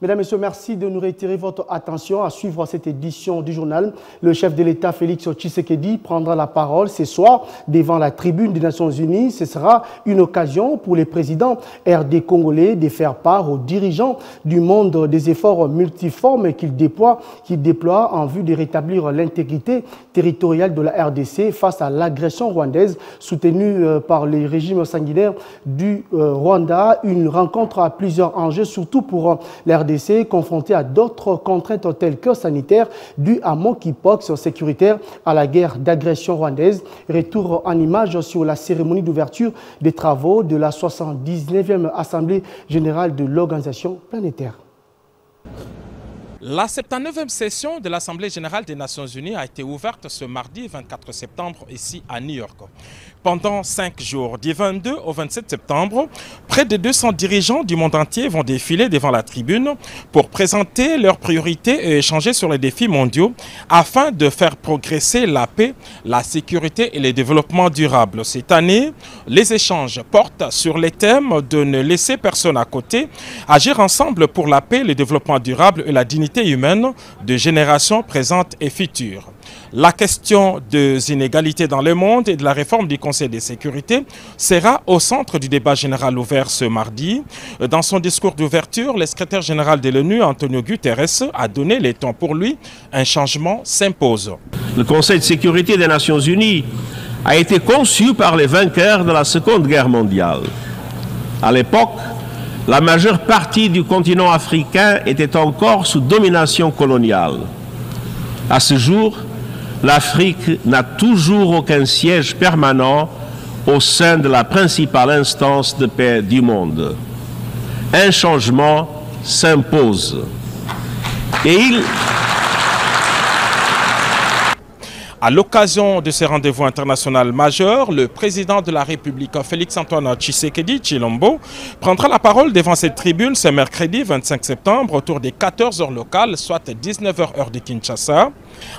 Mesdames, Messieurs, merci de nous réitérer votre attention à suivre cette édition du journal. Le chef de l'État, Félix Tshisekedi, prendra la parole ce soir devant la tribune des Nations Unies. Ce sera une occasion pour les présidents RD congolais de faire part aux dirigeants du monde des efforts multiformes qu'ils déploient en vue de rétablir l'intégrité territoriale de la RDC face à l'agression rwandaise soutenue par les régimes sanguinaires du Rwanda. Une rencontre à plusieurs enjeux, surtout pour la RDC, confronté à d'autres contraintes telles que sanitaires dues à monkeypox, sécuritaire à la guerre d'agression rwandaise. Retour en image sur la cérémonie d'ouverture des travaux de la 79e Assemblée générale de l'Organisation planétaire. La 79e session de l'Assemblée générale des Nations Unies a été ouverte ce mardi 24 septembre ici à New York. Pendant 5 jours, du 22 au 27 septembre, près de 200 dirigeants du monde entier vont défiler devant la tribune pour présenter leurs priorités et échanger sur les défis mondiaux afin de faire progresser la paix, la sécurité et le développement durable. Cette année, les échanges portent sur les thèmes de ne laisser personne à côté, agir ensemble pour la paix, le développement durable et la dignité humaine de générations présentes et futures. La question des inégalités dans le monde et de la réforme du Conseil de sécurité sera au centre du débat général ouvert ce mardi. Dans son discours d'ouverture, le secrétaire général de l'ONU, Antonio Guterres, a donné les temps pour lui. Un changement s'impose. Le Conseil de sécurité des Nations Unies a été conçu par les vainqueurs de la Seconde Guerre mondiale. À l'époque, la majeure partie du continent africain était encore sous domination coloniale. À ce jour, l'Afrique n'a toujours aucun siège permanent au sein de la principale instance de paix du monde. Un changement s'impose. À l'occasion de ce rendez-vous international majeur, le président de la République, Félix-Antoine Tshisekedi Tshilombo, prendra la parole devant cette tribune ce mercredi 25 septembre autour des 14 heures locales, soit 19 h heure de Kinshasa.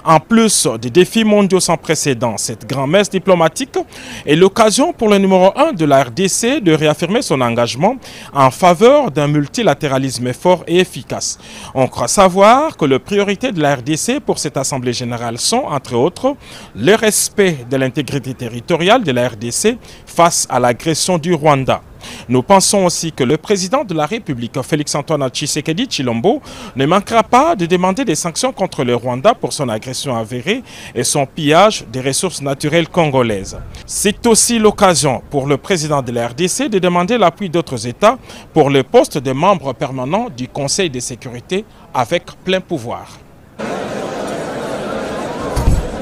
En plus des défis mondiaux sans précédent, cette grand-messe diplomatique est l'occasion pour le numéro 1 de la RDC de réaffirmer son engagement en faveur d'un multilatéralisme fort et efficace. On croit savoir que les priorités de la RDC pour cette Assemblée générale sont, entre autres, le respect de l'intégrité territoriale de la RDC face à l'agression du Rwanda. Nous pensons aussi que le président de la République, Félix-Antoine Tshisekedi Tshilombo, ne manquera pas de demander des sanctions contre le Rwanda pour son agression avérée et son pillage des ressources naturelles congolaises. C'est aussi l'occasion pour le président de la RDC de demander l'appui d'autres États pour le poste de membre permanent du Conseil de sécurité avec plein pouvoir.